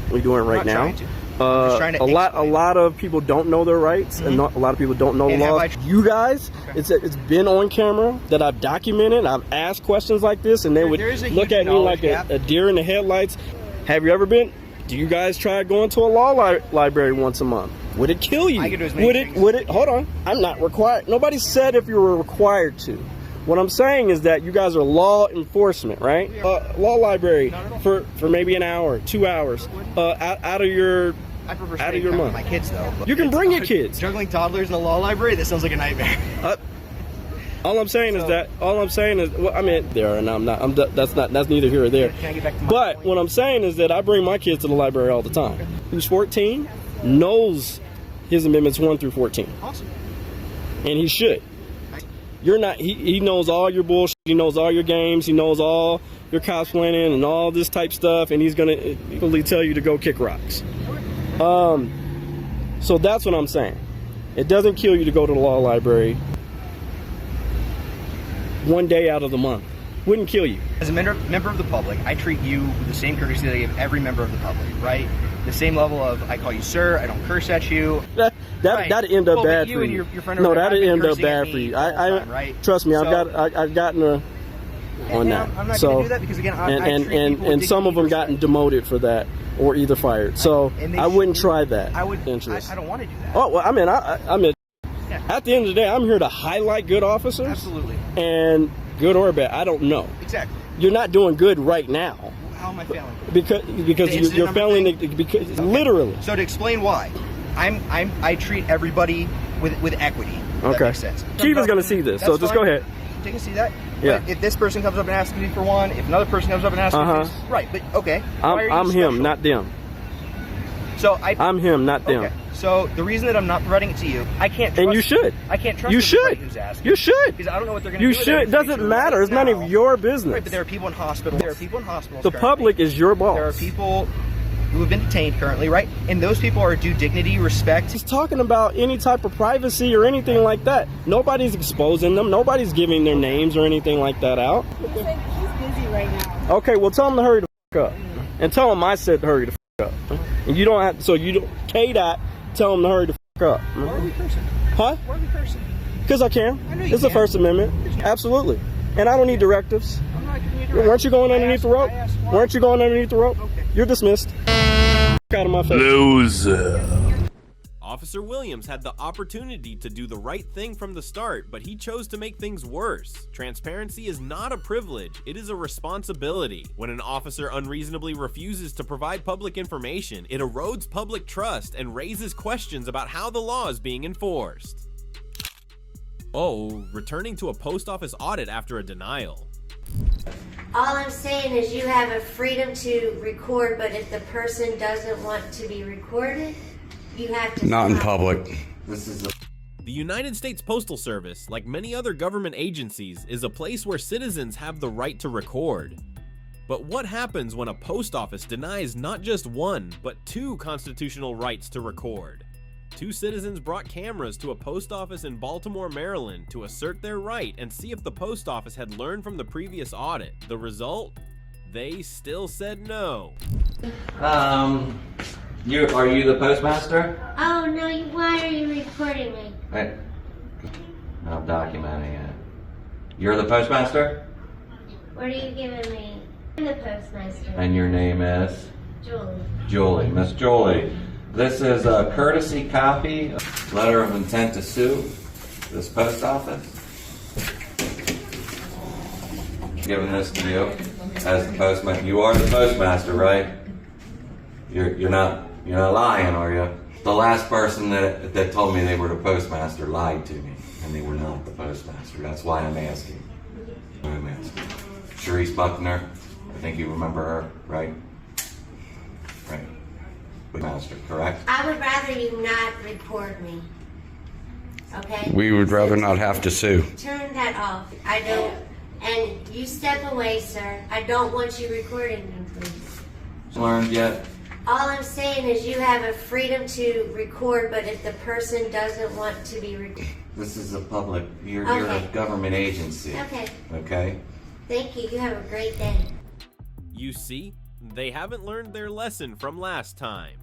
We're doing it right now. A lot of people don't know their rights, and a lot of people don't know the laws. You guys, it's been on camera that I've documented. I've asked questions like this, and they would look at me like a deer in the headlights. Have you ever been? Do you guys try going to a law library once a month? Would it kill you? I could do as many things. Would it? Hold on. I'm not required. Nobody said if you were required to. What I'm saying is that you guys are law enforcement, right? Law library for maybe an hour, 2 hours, out of your month. My kids, though. You can bring your kids. Juggling toddlers in a law library? That sounds like a nightmare. All I'm saying is, well, I mean, there, and I'm not. That's neither here or there. Can I get back to my point? What I'm saying is that I bring my kids to the library all the time. Who's 14 knows his amendments 1 through 14. Awesome. And he should. You're not. He knows all your bullshit. He knows all your games. He knows all your cosplaying and all this type stuff. And he's gonna equally tell you to go kick rocks. So that's what I'm saying. It doesn't kill you to go to the law library 1 day out of the month. Wouldn't kill you. As a member of the public, I treat you with the same courtesy that I give every member of the public, right? The same level of, I call you sir, I don't curse at you. That'd end up bad for you. No, that'd end up bad for you. Right? Trust me, I've gotten on that. I'm not going to do that because again, and some of them gotten demoted for that or either fired. So I wouldn't try that. I don't want to do that. Oh well, I mean, at the end of the day, I'm here to highlight good officers. Absolutely. And good or bad, I don't know. Exactly. You're not doing good right now. How am I failing? Because you're failing because literally. So to explain why, I treat everybody with equity. That makes sense. Chief is going to see this, so just go ahead. They can see that. Yeah. But if this person comes up and asks me for one, if another person comes up and asks me for this, right? But okay. I'm him, not them. So I'm him, not them. Okay. So the reason that I'm not providing it to you, I can't trust. And you should. I can't trust. You should. Who's asking. You should. Because I don't know what they're going to do. You should. It doesn't matter. It's none of your business. Right, but there are people in hospitals. The public is your boss. There are people who have been detained currently, right? And those people are due dignity, respect. He's talking about any type of privacy or anything like that. Nobody's exposing them. Nobody's giving their names or anything like that out. He's busy right now. Okay, well tell him to hurry the fuck up. And tell him I said to hurry the fuck up. And you don't have, so you don't, K-Dot, tell them to hurry the fuck up. Why are we cursing? Huh? Why are we cursing? Because I can. I know you It's the can. First Amendment. Absolutely. And I don't need directives. I'm not giving you directions. Weren't you going underneath the rope? Weren't you going underneath the rope? Okay. You're dismissed. Out of my face. Loser. Officer Williams had the opportunity to do the right thing from the start, but he chose to make things worse. Transparency is not a privilege, it is a responsibility. When an officer unreasonably refuses to provide public information, it erodes public trust and raises questions about how the law is being enforced. Oh, returning to a post office audit after a denial. All I'm saying is you have a freedom to record, but if the person doesn't want to be recorded, you have to Not in stop. public. The United States Postal Service, like many other government agencies, is a place where citizens have the right to record. But what happens when a post office denies not just one, but two constitutional rights to record? Two citizens brought cameras to a post office in Baltimore, Maryland to assert their right and see if the post office had learned from the previous audit. The result? They still said no. Are you the postmaster? Oh no, why are you recording me? I'm documenting it. You're the postmaster? What are you giving me? I'm the postmaster. And your name is? Julie. Julie. Miss Julie, this is a courtesy copy, letter of intent to sue this post office. Giving this to you as the postmaster. You are the postmaster, right? You're not lying, are you? The last person that told me they were the postmaster lied to me, and they were not the postmaster. That's why I'm asking. Sharice Buckner, I think you remember her, right? Right. Master, correct? I would rather you not record me. Okay? We would rather not have to sue. Turn that off. I don't. And you step away, sir. I don't want you recording me, please. Learned yet? All I'm saying is you have a freedom to record, but if the person doesn't want to be recorded. This is a public, you're a government agency. Okay. Okay? Thank you. You have a great day. You see, they haven't learned their lesson from last time.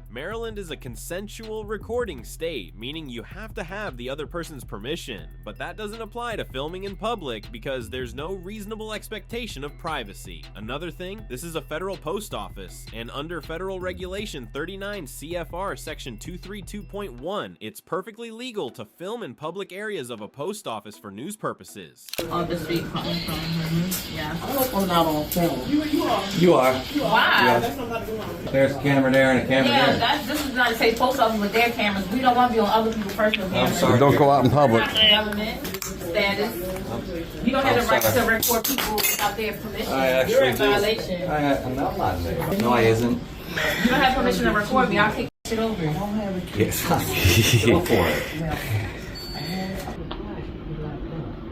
Maryland is a consensual recording state, meaning you have to have the other person's permission, but that doesn't apply to filming in public because there's no reasonable expectation of privacy. Another thing, this is a federal post office, and under federal regulation 39 CFR section 232.1, it's perfectly legal to film in public areas of a post office for news purposes. On the street coming from yeah. I hope I'm not on film. You are. Why? Yeah. That's not about to go on. There's a camera there and a camera there. This is United States Post Office with their cameras. We don't want to be on other people's personal cameras. sorry. Don't go out in public. Government status. You don't have the right to record people without their permission. You're in violation. I'm not lying. No, I isn't. You don't have permission to record me. I'll take shit over. I don't have a Yes. Go for it.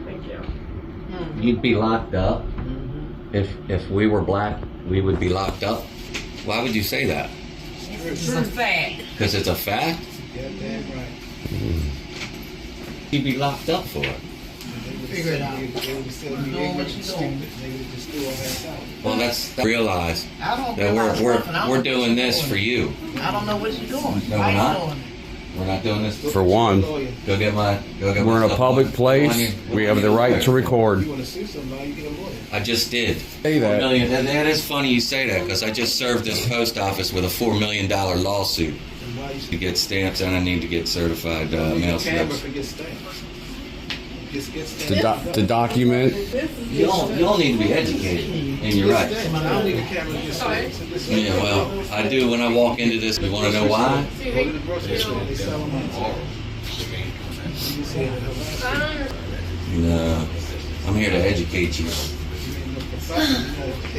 Thank you. You'd be locked up. If we were black, we would be locked up. Why would you say that? It's a fact. Because it's a fact? Yeah, damn right. You'd be locked up for it. Figure it out. They would still be ignorant and stupid. They would just do all that out. Well, that's realize I don't that realize nothing. I we're don't know doing what this you're for you. I don't know what you're doing. No, Why we're you not. doing it? We're not doing this For one, Go get my. we're in a public place. We have the right to record. You want to sue somebody, you get a lawyer. I just did. Say that. That is funny you say that because I just served this post office with a $4 million lawsuit to get stamps, and I need to get certified mail Camera slips. for get stamps. Get stamps. To document. You all need to be educated in your rights. I don't need a camera to get stamps. Yeah, well, I do when I walk into this. You want to know why? Go to the grocery store, they sell them on No, I'm here to educate you.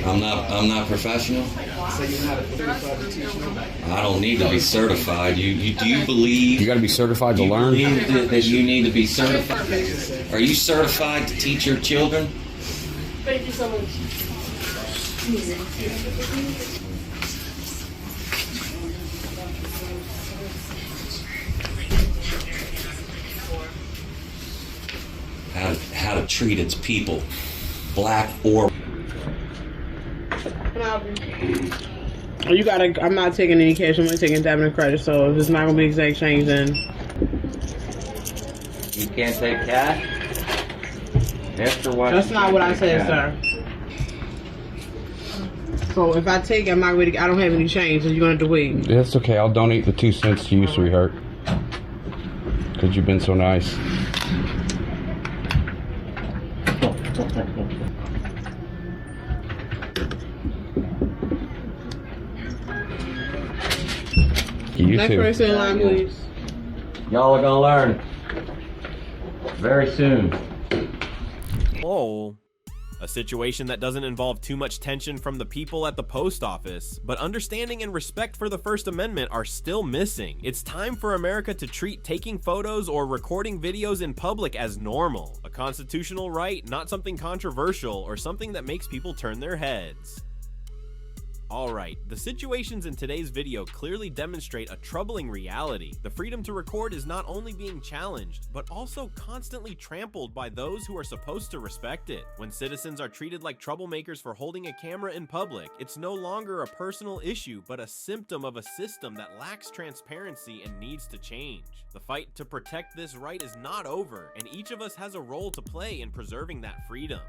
I'm not professional. So you're not certified to teach nobody. I don't need to be certified. Do you believe You got to be certified to learn. that you need to be certified? Are you certified to teach your children? Thank you so much. How to treat its people, black or You gotta. I'm not taking any cash. I'm only taking debit and credit. So if it's not gonna be exact change, then You can't take cash? After what? that's not what I said, sir. So if I take it, I'm not really. I don't have any change. So you're gonna have to wait. Yeah, it's okay. I'll donate the 2 cents to you, sweetheart. Because you've been so nice. You Next too. person in line, please. Y'all are gonna learn very soon. Oh. A situation that doesn't involve too much tension from the people at the post office, but understanding and respect for the First Amendment are still missing. It's time for America to treat taking photos or recording videos in public as normal. A constitutional right, not something controversial or something that makes people turn their heads. Alright, the situations in today's video clearly demonstrate a troubling reality. The freedom to record is not only being challenged, but also constantly trampled by those who are supposed to respect it. When citizens are treated like troublemakers for holding a camera in public, it's no longer a personal issue, but a symptom of a system that lacks transparency and needs to change. The fight to protect this right is not over, and each of us has a role to play in preserving that freedom.